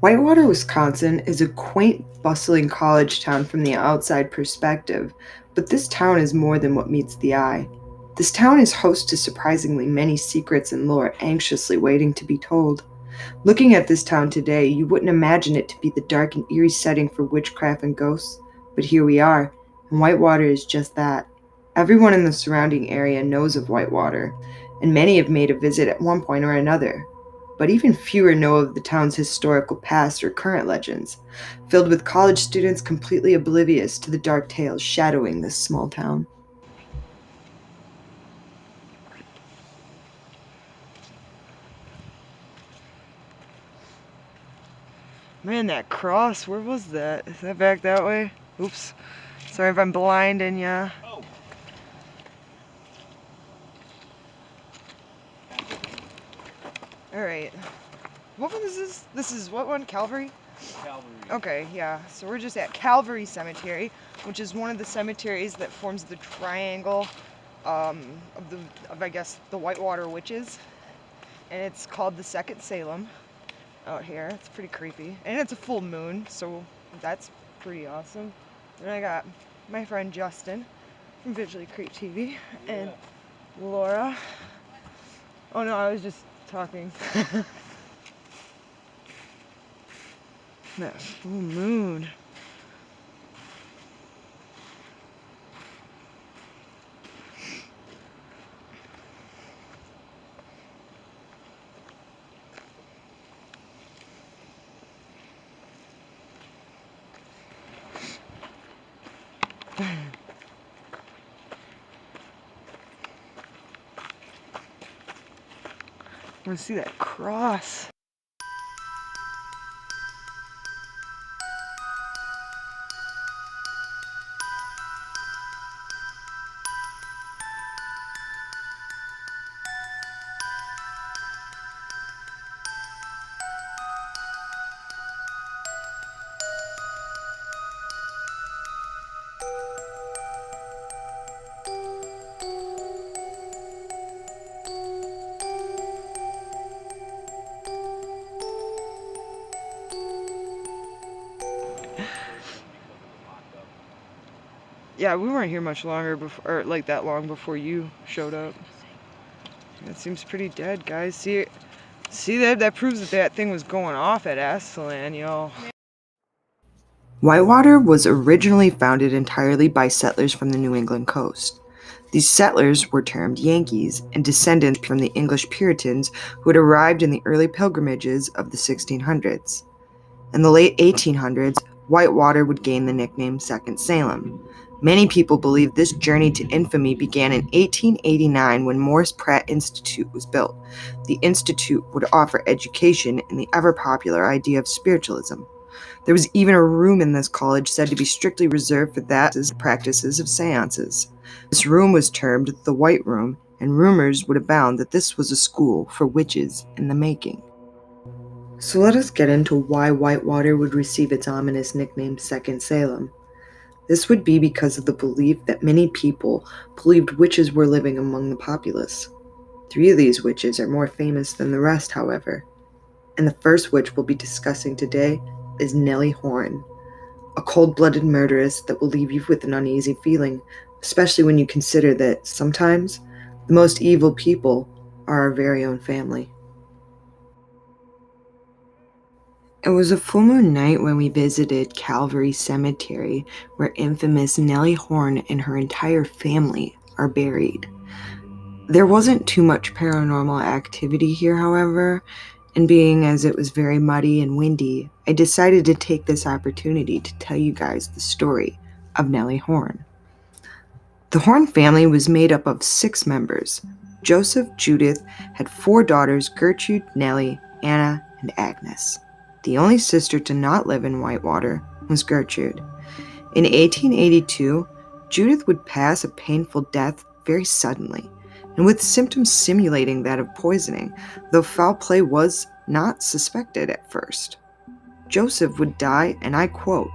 Whitewater, Wisconsin is a quaint, bustling college town from the outside perspective, but this town is more than what meets the eye. This town is host to surprisingly many secrets and lore anxiously waiting to be told. Looking at this town today, you wouldn't imagine it to be the dark and eerie setting for witchcraft and ghosts, but here we are, and Whitewater is just that. Everyone in the surrounding area knows of Whitewater, and many have made a visit at one point or another. But even fewer know of the town's historical past or current legends, filled with college students completely oblivious to the dark tales shadowing this small town. Man, that cross, where was that? Is that back that way? Oops. Sorry if I'm blinding ya. Oh. Alright. What one is this? This is what one? Calvary? Calvary. Okay, yeah. So we're just at Calvary Cemetery, which is one of the cemeteries that forms the triangle of I guess the Whitewater witches, and it's called the Second Salem out here. It's pretty creepy, and it's a full moon, so that's pretty awesome. And I got my friend Justin from Visually Creep TV and Laura. Oh no, I was just talking. That full moon. I want to see that cross. Yeah, we weren't here much longer before, or like that long before you showed up. That seems pretty dead, guys. See that? That proves that that thing was going off at Aslan, yo. Whitewater was originally founded entirely by settlers from the New England coast. These settlers were termed Yankees and descendants from the English Puritans who had arrived in the early pilgrimages of the 1600s. In the late 1800s, Whitewater would gain the nickname Second Salem. Many people believe this journey to infamy began in 1889 when Morris Pratt Institute was built. The institute would offer education in the ever-popular idea of spiritualism. There was even a room in this college said to be strictly reserved for that practices of seances. This room was termed the White Room, and rumors would abound that this was a school for witches in the making. So let us get into why Whitewater would receive its ominous nickname Second Salem. This would be because of the belief that many people believed witches were living among the populace. 3 of these witches are more famous than the rest, however. And the first witch we'll be discussing today is Nellie Horne, a cold-blooded murderess that will leave you with an uneasy feeling, especially when you consider that sometimes the most evil people are our very own family. It was a full moon night when we visited Calvary Cemetery, where infamous Nellie Horne and her entire family are buried. There wasn't too much paranormal activity here, however, and being as it was very muddy and windy, I decided to take this opportunity to tell you guys the story of Nellie Horne. The Horne family was made up of 6 members. Joseph Judith had 4 daughters, Gertrude, Nellie, Anna, and Agnes. The only sister to not live in Whitewater was Gertrude. In 1882, Judith would pass a painful death very suddenly, and with symptoms simulating that of poisoning, though foul play was not suspected at first. Joseph would die, and I quote,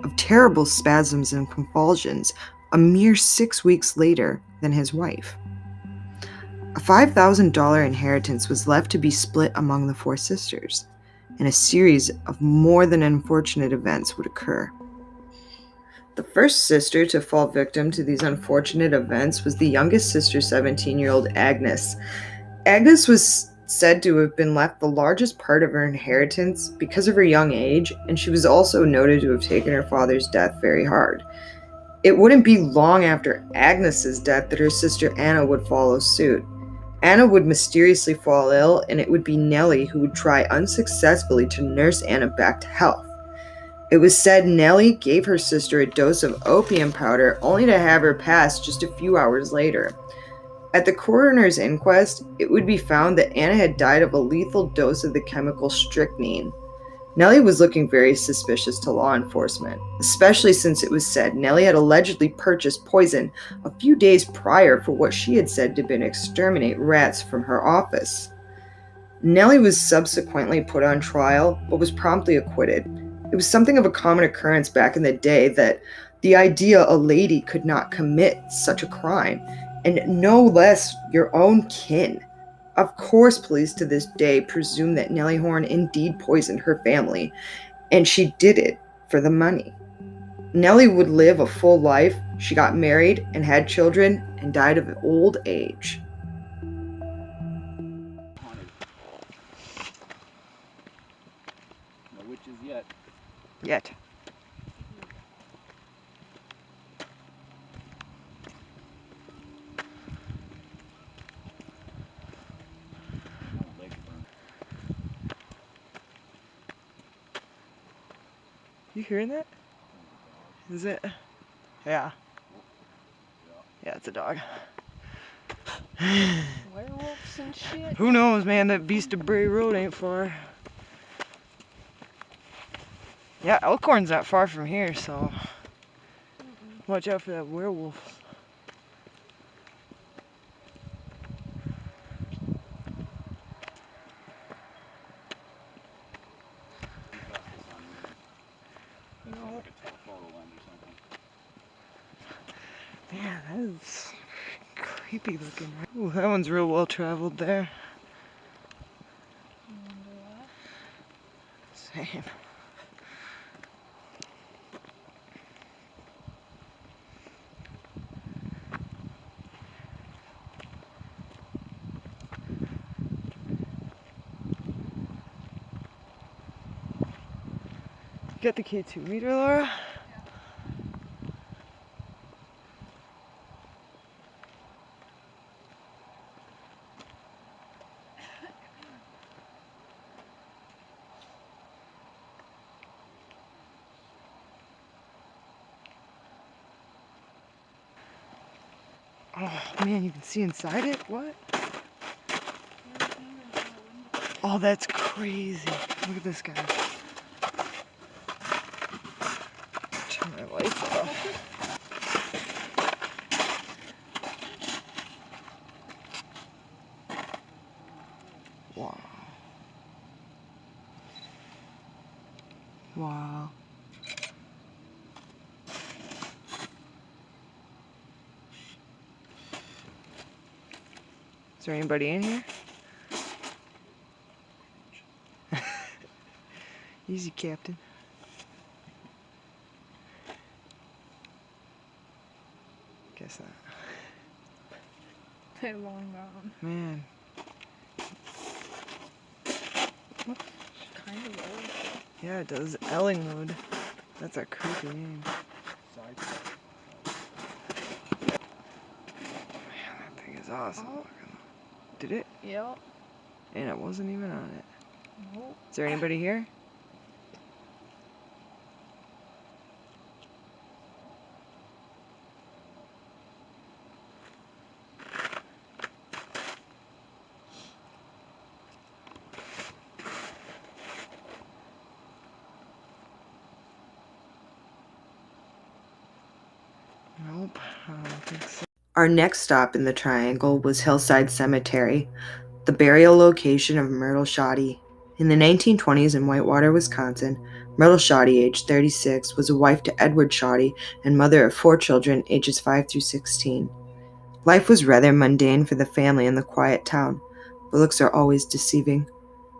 of terrible spasms and convulsions a mere 6 weeks later than his wife. A $5,000 inheritance was left to be split among the 4 sisters. and a series of more than unfortunate events would occur. The first sister to fall victim to these unfortunate events was the youngest sister, 17-year-old Agnes. Agnes was said to have been left the largest part of her inheritance because of her young age, and she was also noted to have taken her father's death very hard. It wouldn't be long after Agnes's death that her sister Anna would follow suit. Anna would mysteriously fall ill, and it would be Nellie who would try unsuccessfully to nurse Anna back to health. It was said Nellie gave her sister a dose of opium powder only to have her pass just a few hours later. At the coroner's inquest, it would be found that Anna had died of a lethal dose of the chemical strychnine. Nellie was looking very suspicious to law enforcement, especially since it was said Nellie had allegedly purchased poison a few days prior for what she had said to have been exterminate rats from her office. Nellie was subsequently put on trial, but was promptly acquitted. It was something of a common occurrence back in the day that the idea a lady could not commit such a crime, and no less your own kin. Of course, police to this day presume that Nellie Horne indeed poisoned her family, and she did it for the money. Nellie would live a full life. She got married and had children and died of old age. No witches yet. Yet. You hearing that? Is it? Yeah. Yeah, it's a dog. Werewolves and shit. Who knows, man? That beast of Bray Road ain't far. Yeah, Elkhorn's not far from here, so watch out for that werewolf. Man, that is creepy looking. Ooh, that one's real well traveled there. Same. You got the K2 meter, Laura? Oh man, you can see inside it? What? Oh, that's crazy. Look at this guy. Turn my lights off. Wow. Wow. Is there anybody in here? Easy, Captain. Guess not. They're long gone. Man. Kind of old. Yeah, it does. Ellingwood. That's a creepy name. Man, that thing is awesome. Oh. Did it? Yep. And it wasn't even on it. Nope. Is there anybody here? Nope, I don't think so. Our next stop in the triangle was Hillside Cemetery, the burial location of Myrtle Shoddy. In the 1920s in Whitewater, Wisconsin, Myrtle Shoddy, age 36, was a wife to Edward Shoddy and mother of 4 children, ages 5 through 16. Life was rather mundane for the family in the quiet town, but looks are always deceiving.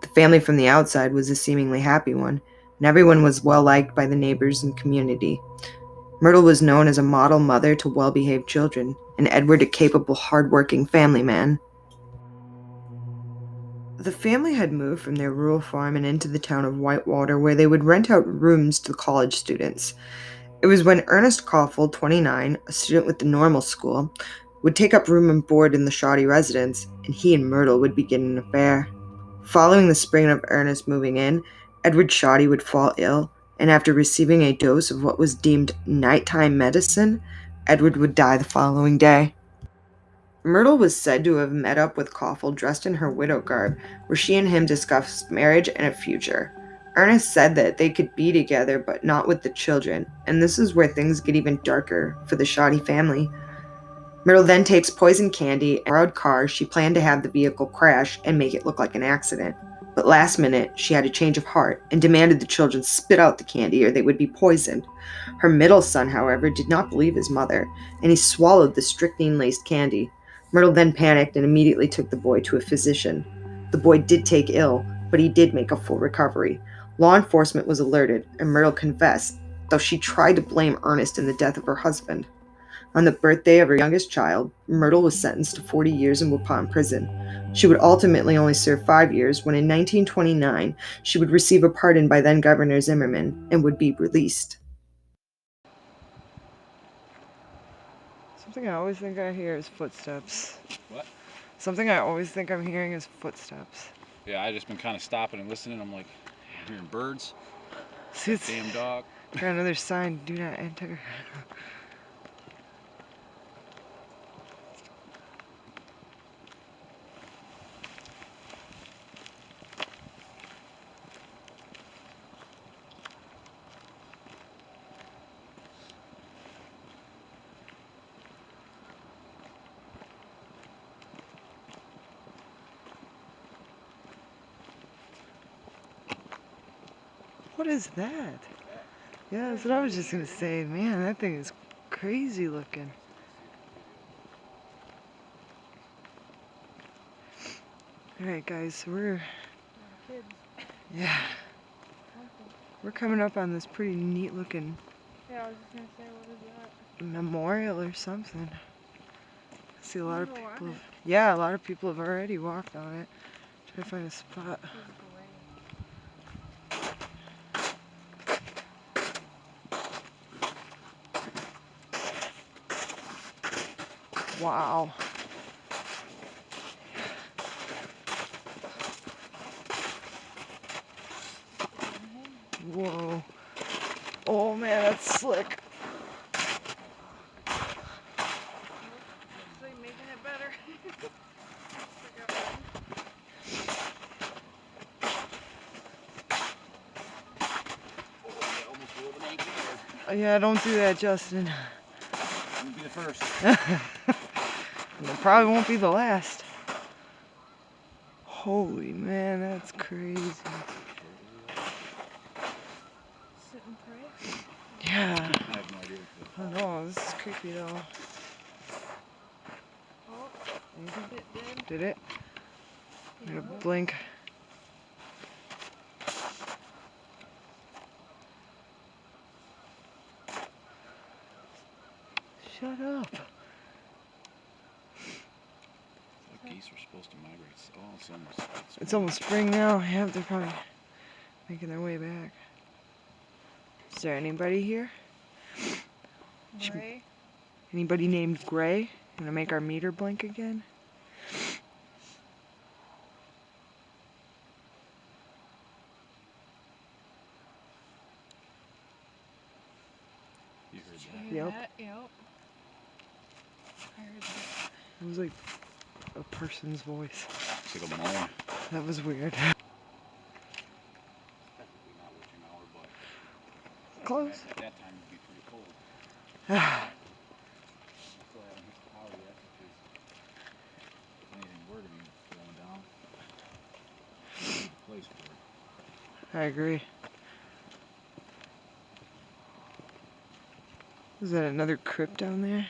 The family from the outside was a seemingly happy one, and everyone was well liked by the neighbors and community. Myrtle was known as a model mother to well behaved children, and Edward a capable, hard-working family man. The family had moved from their rural farm and into the town of Whitewater, where they would rent out rooms to college students. It was when Ernest Caulfield, 29, a student with the normal school, would take up room and board in the shoddy residence, and he and Myrtle would begin an affair. Following the spring of Ernest moving in, Edward Shoddy would fall ill, and after receiving a dose of what was deemed nighttime medicine, Edward would die the following day. Myrtle was said to have met up with Caulfield dressed in her widow garb, where she and him discussed marriage and a future. Ernest said that they could be together, but not with the children, and this is where things get even darker for the Shoddy family. Myrtle then takes poison candy and a borrowed car. She planned to have the vehicle crash and make it look like an accident. But last minute, she had a change of heart and demanded the children spit out the candy or they would be poisoned. Her middle son, however, did not believe his mother, and he swallowed the strychnine-laced candy. Myrtle then panicked and immediately took the boy to a physician. The boy did take ill, but he did make a full recovery. Law enforcement was alerted, and Myrtle confessed, though she tried to blame Ernest in the death of her husband. On the birthday of her youngest child, Myrtle was sentenced to 40 years in Waupun prison. She would ultimately only serve 5 years when in 1929 she would receive a pardon by then Governor Zimmerman and would be released. Something I always think I hear is footsteps. What? Something I always think I'm hearing is footsteps. Yeah, I just been kind of stopping and listening. I'm like, I'm hearing birds. See, it's Damn dog. got another sign, do not enter. What is that? Yeah, that's what I was just gonna say. Man, that thing is crazy looking. Alright guys, so we're coming up on this pretty neat looking memorial or something. I see a lot of people. Yeah, a lot of people have already walked on it. Try to find a spot. Wow. Whoa. Oh man, that's slick. Making it better. Yeah, don't do that, Justin. I'm gonna be the first. It probably won't be the last. Holy man, that's crazy. Sit and pray? Yeah. I have no idea. I don't know, this is creepy though. Oh, it did. Did it? I'm gonna blink. Shut up. The geese are supposed to migrate. Oh, It's almost spring now. Yeah, they're probably making their way back. Is there anybody here? Gray? Anybody named Gray? Gonna make our meter blink again? You heard that? Yep. Yep. I heard that. It was like a person's voice. It's like a moan. That was weird. Technically not witching hour, but Close. at that time it'd be pretty cold. Ah, I still haven't hit the power yet because if anything were to be going down, I need a place for it. I agree. Is that another crypt down there?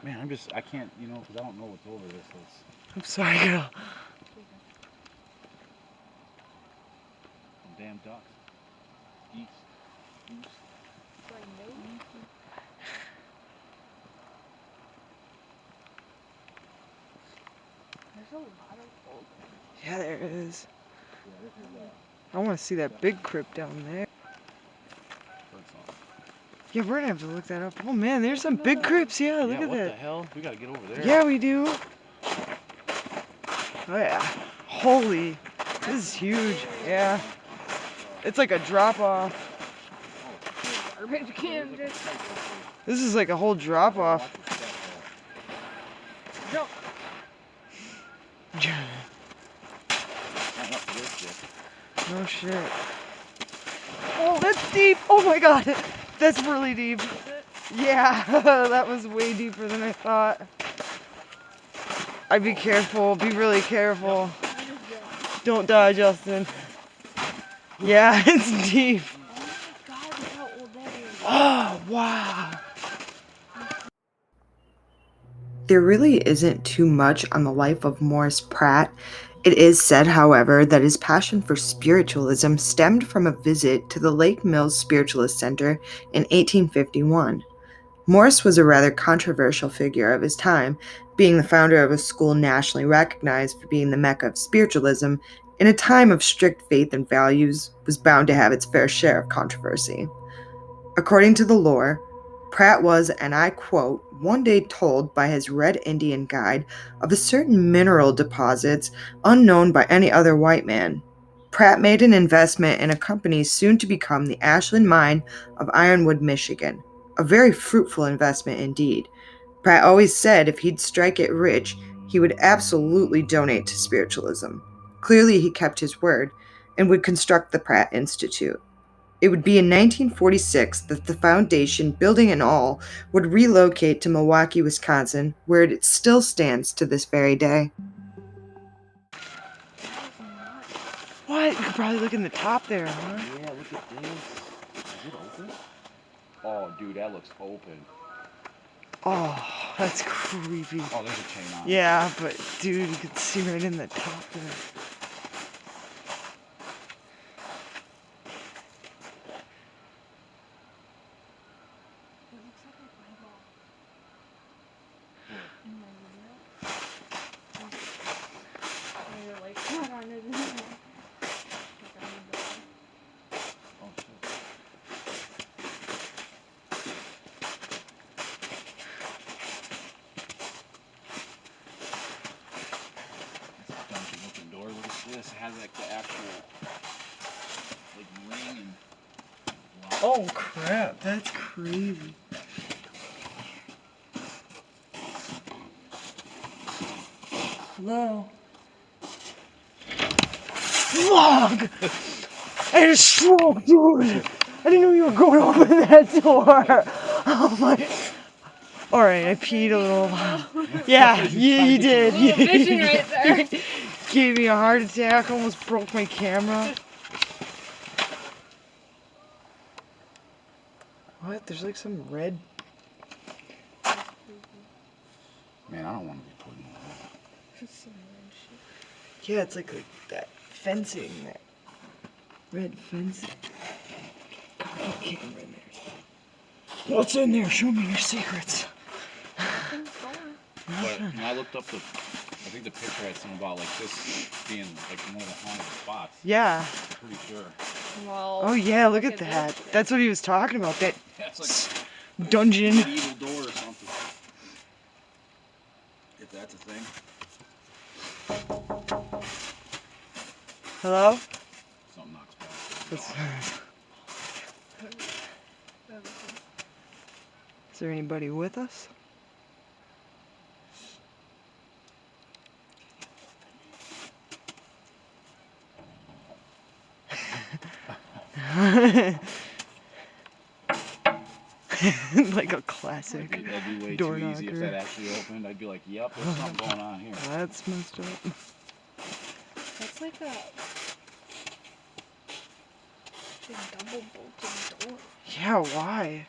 Man, I can't, because I don't know what's over this. So I'm sorry, girl. Some damn ducks. Geese. Goose. There's a lot of old ones. Yeah, there is. Yeah, this is I want to see that big crypt down there. birdsong. Yeah, we're gonna have to look that up. Oh man, there's some big crypts. Yeah, look Yeah, at what the that. hell? We gotta get over there. Yeah, we do. Oh yeah. Holy. This is huge. Yeah. It's like a drop off. Garbage can just. This is like a whole drop off. Jump. Sign up for this shit. No shit. Oh, that's deep. Oh my god. That's really deep. Yeah, that was way deeper than I thought. I'd be careful. Be really careful. Don't die, Justin. Yeah, it's deep. Oh my god, look how old that is. Oh, wow. There really isn't too much on the life of Morris Pratt. It is said, however, that his passion for spiritualism stemmed from a visit to the Lake Mills Spiritualist Center in 1851. Morris was a rather controversial figure of his time, being the founder of a school nationally recognized for being the mecca of spiritualism. In a time of strict faith and values, was bound to have its fair share of controversy. According to the lore, Pratt was, and I quote, one day told by his Red Indian guide of a certain mineral deposits unknown by any other white man. Pratt made an investment in a company soon to become the Ashland Mine of Ironwood, Michigan. A very fruitful investment indeed. Pratt always said if he'd strike it rich, he would absolutely donate to spiritualism. Clearly, he kept his word and would construct the Pratt Institute. It would be in 1946 that the foundation, building and all, would relocate to Milwaukee, Wisconsin, where it still stands to this very day. What? You could probably look in the top there, huh? Yeah, look at this. Is it open? Oh, dude, that looks open. Oh, that's creepy. Oh, there's a chain on it. Yeah, but dude, you can see right in the top there. It looks like a Bible. In my video. And you're like, what on it? Oh, shit. That's a dungeon looking door. Look at this. It has like the actual like ring and lock. Oh crap, that's crazy. Hello? Vlog! I had a stroke, dude! I didn't know you were going to open that door! Oh my... Alright, I peed a little while. Yeah, you did. Little vision right there. Gave me a heart attack, almost broke my camera. What? There's like some red... Man, I don't want to be putting that. Yeah, it's like that fencing, that red fencing. Got a camera in there. What's in there? Show me your secrets. But when I looked up I think the picture had something about like this being like one of the haunted spots. Yeah. I'm pretty sure. Well, Oh yeah, look at that. That's what he was talking about, that Yeah, it's like dungeon. an evil door or something. If that's a thing. Hello? Something knocks past. That's- Is there anybody with us? Like a classic That'd be way door too easy if knocker. that actually opened. I'd be like, yep, there's something going on here. That's messed up. that's like a double bolted door. Yeah, why?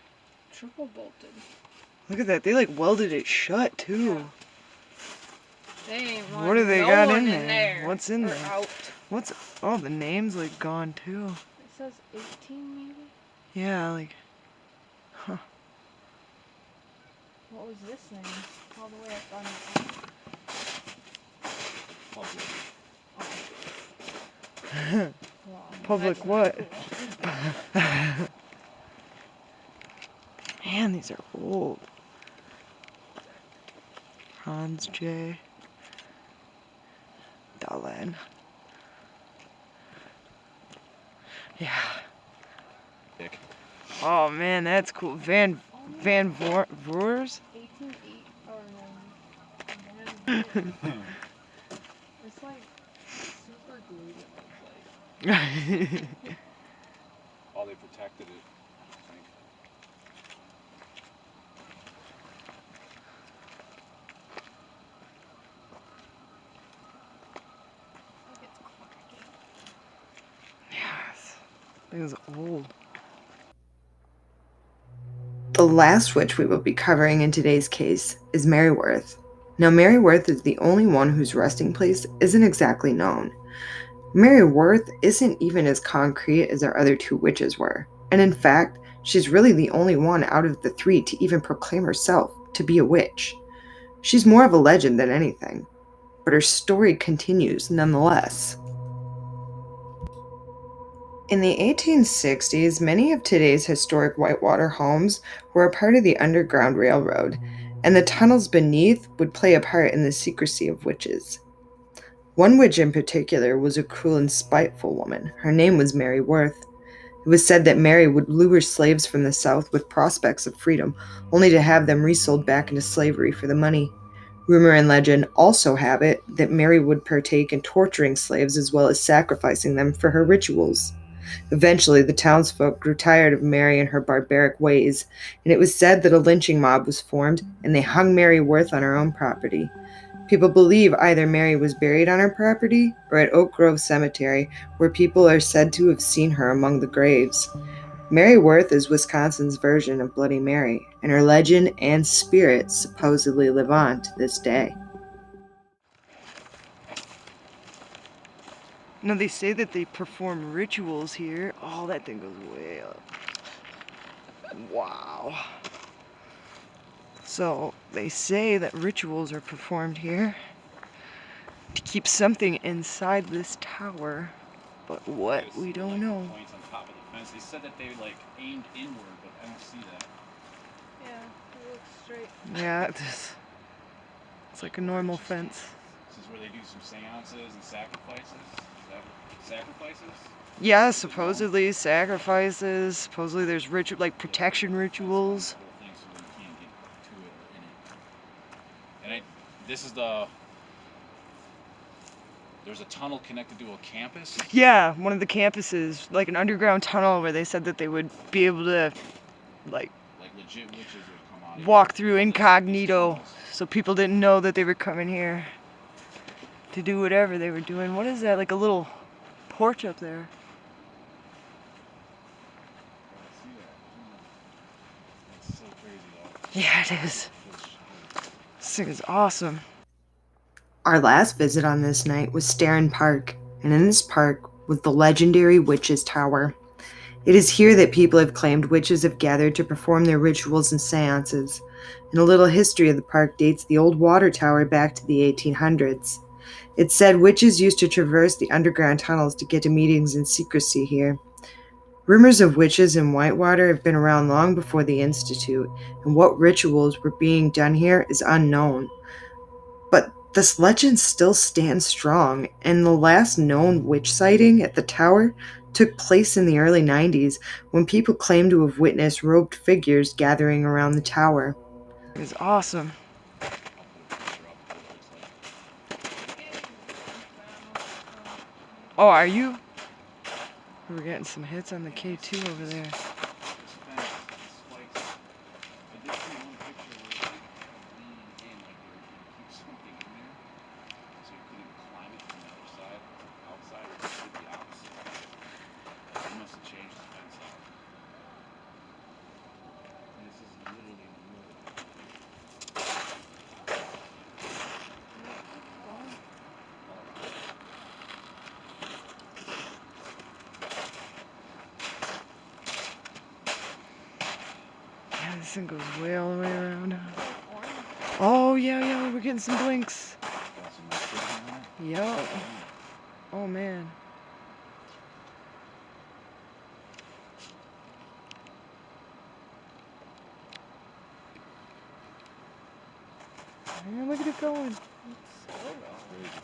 Triple bolted. Look at that. They like welded it shut too. They ain't What want do they no got one in in there? there. What's in Or there? out. What's oh the name's like gone too. It says 18 maybe? Yeah, like huh. What was this thing? All the way up on the top. Public. Wow, Public that's what? cool. Man, these are old. Hans J. Dahlen. Yeah. Dick. Oh man, that's cool. Van Voors? 18.8 or Van Voort. It's like super glued, it looks like. Oh, they protected it, I think. Like it's cracking. Yes. Thing is old. The last witch we will be covering in today's case is Mary Worth. Now, Mary Worth is the only one whose resting place isn't exactly known. Mary Worth isn't even as concrete as our other two witches were, and in fact, she's really the only one out of the three to even proclaim herself to be a witch. She's more of a legend than anything, but her story continues nonetheless. In the 1860s, many of today's historic Whitewater homes were a part of the Underground Railroad, and the tunnels beneath would play a part in the secrecy of witches. One witch in particular was a cruel and spiteful woman. Her name was Mary Worth. It was said that Mary would lure slaves from the South with prospects of freedom, only to have them resold back into slavery for the money. Rumor and legend also have it that Mary would partake in torturing slaves as well as sacrificing them for her rituals. Eventually, the townsfolk grew tired of Mary and her barbaric ways, and it was said that a lynching mob was formed and they hung Mary Worth on her own property. People believe either Mary was buried on her property or at Oak Grove Cemetery, where people are said to have seen her among the graves. Mary Worth is Wisconsin's version of Bloody Mary, and her legend and spirit supposedly live on to this day. No, they say that they perform rituals here. Oh, that thing goes way up. Wow. So they say that rituals are performed here to keep something inside this tower, but what, There's we don't like know. points on top of the fence. They said that they like aimed inward, but I don't see that. Yeah, it looks straight. Yeah, it's like a normal fence. This is where they do some seances and sacrifices. Is that sacrifices? Yeah, supposedly sacrifices. Supposedly there's ritual, like protection rituals. Whole thing so that you can't get to it or in it. And this is there's a tunnel connected to a campus. Yeah, one of the campuses, like an underground tunnel where they said that they would be able to, like Legit witches would come out. walk through These incognito, tunnels. so people didn't know that they were coming here to do whatever they were doing. What is that? Like a little porch up there. I see that. It's so crazy though. Yeah, it is. This thing is awesome. Our last visit on this night was Starin Park, and in this park was the legendary Witch's Tower. It is here that people have claimed witches have gathered to perform their rituals and seances, and a little history of the park dates the old water tower back to the 1800s. It's said witches used to traverse the underground tunnels to get to meetings in secrecy here. Rumors of witches in Whitewater have been around long before the Institute, and what rituals were being done here is unknown. But this legend still stands strong, and the last known witch sighting at the tower took place in the early 90s when people claimed to have witnessed robed figures gathering around the tower. It is awesome. Oh, are you? We're getting some hits on the K2 over there. This thing goes way all the way around. Like orange. Oh, yeah, we're getting some blinks. Got some nice fish on there. Yup. Oh, man. Man, look at it going. It's still going. Crazy.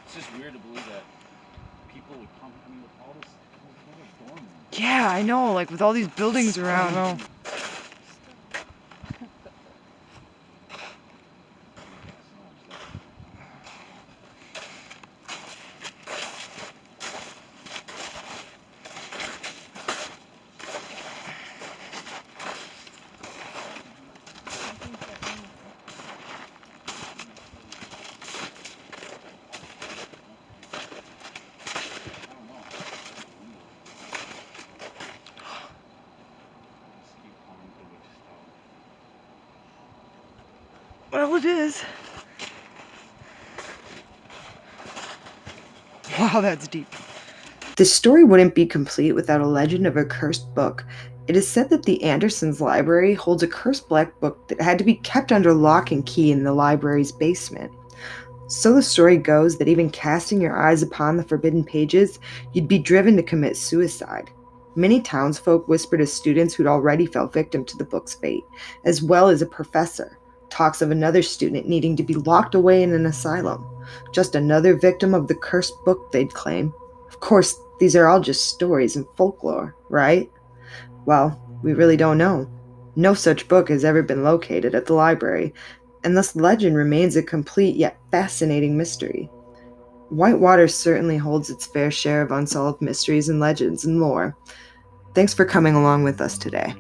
It's just weird to believe that people would come. I mean, with all this, all the dorm rooms. Yeah, I know. Like with all these buildings around. Oh. Well, it is. Wow, that's deep. This story wouldn't be complete without a legend of a cursed book. It is said that the Andersons Library holds a cursed black book that had to be kept under lock and key in the library's basement. So the story goes that even casting your eyes upon the forbidden pages, you'd be driven to commit suicide. Many townsfolk whisper to students who'd already fell victim to the book's fate, as well as a professor talks of another student needing to be locked away in an asylum. Just another victim of the cursed book, they'd claim. Of course, these are all just stories and folklore, right? Well, we really don't know. No such book has ever been located at the library, and thus legend remains a complete yet fascinating mystery. Whitewater certainly holds its fair share of unsolved mysteries and legends and lore. Thanks for coming along with us today.